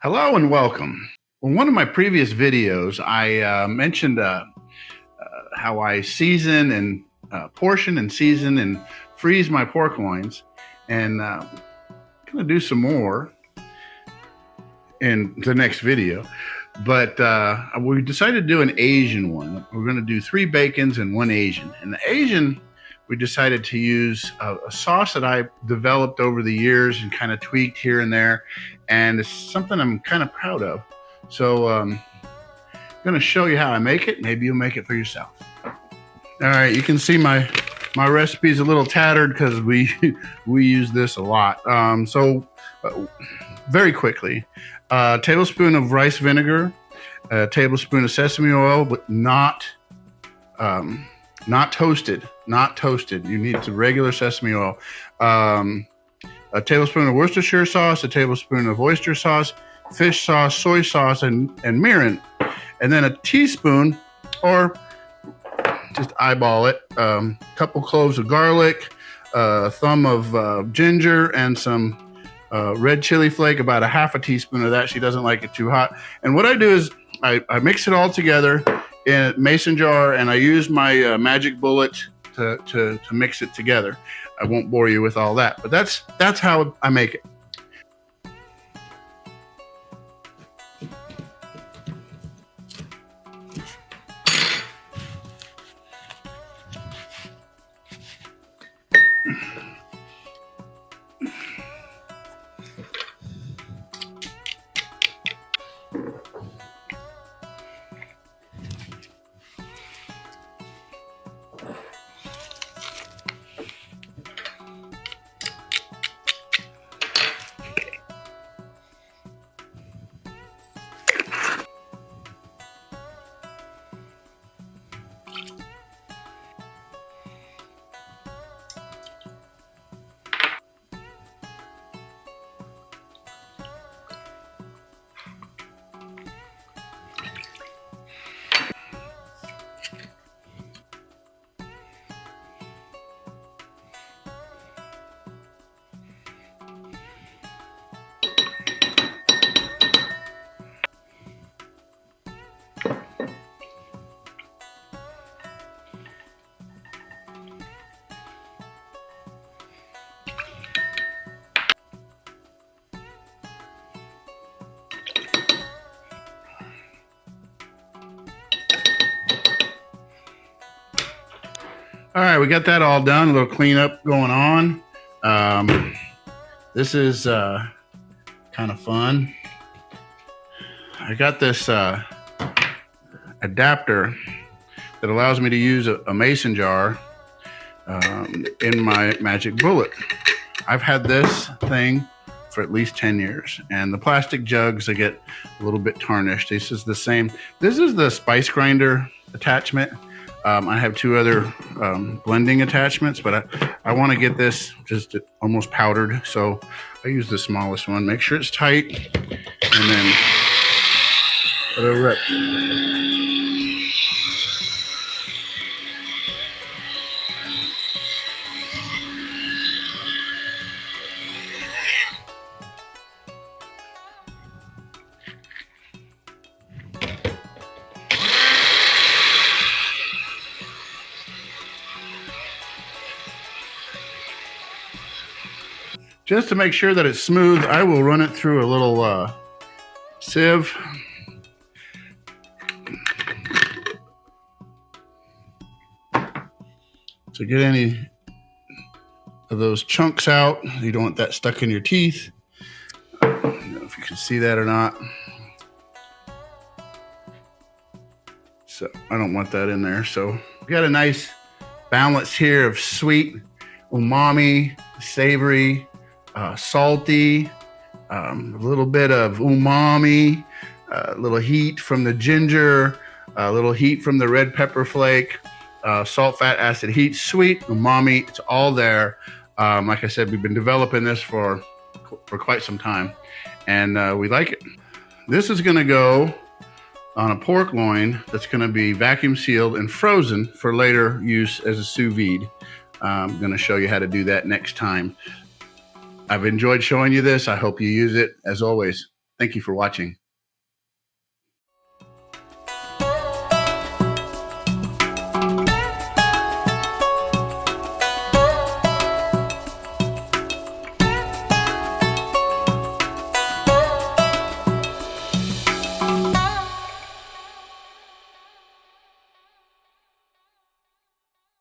Hello and welcome. In one of my previous videos, I mentioned how I season and portion and season and freeze my pork loins, and I'm going to do some more in the next video. But we decided to do an Asian one. We're going to do 3 bacons and 1 Asian. And the Asian, we decided to use a sauce that I developed over the years and kind of tweaked here and there. And it's something I'm kind of proud of. So I'm going to show you how I make it. Maybe you'll make it for yourself. All right, you can see my recipe's a little tattered because we use this a lot. Very quickly, a tablespoon of rice vinegar, a tablespoon of sesame oil, but not toasted. Not toasted. You need some regular sesame oil. A tablespoon of Worcestershire sauce, a tablespoon of oyster sauce, fish sauce, soy sauce, and mirin. And then a teaspoon, or just eyeball it, couple cloves of garlic, a thumb of ginger, and some red chili flake, about a half a teaspoon of that. She doesn't like it too hot. And what I do is I mix it all together in a mason jar, and I use my magic bullet to mix it together. I won't bore you with all that, but that's how I make it. All right, we got that all done. A little cleanup going on. This is kind of fun. I got this adapter that allows me to use a mason jar in my magic bullet. I've had this thing for at least 10 years, and the plastic jugs, they get a little bit tarnished. This is the same. This is the spice grinder attachment. I have 2 other blending attachments, but I want to get this just almost powdered, so I use the smallest one. Make sure it's tight, and then let it rip. Just to make sure that it's smooth, I will run it through a little sieve. To get any of those chunks out. You don't want that stuck in your teeth. I don't know if you can see that or not. So I don't want that in there. So we got a nice balance here of sweet, umami, savory, salty, a little bit of umami, a little heat from the ginger, a little heat from the red pepper flake, salt, fat, acid, heat, sweet, umami. It's all there. Like I said, we've been developing this for quite some time, and we like it. This is going to go on a pork loin that's going to be vacuum sealed and frozen for later use as a sous vide. I'm going to show you how to do that next time. I've enjoyed showing you this. I hope you use it. As always, Thank you for watching.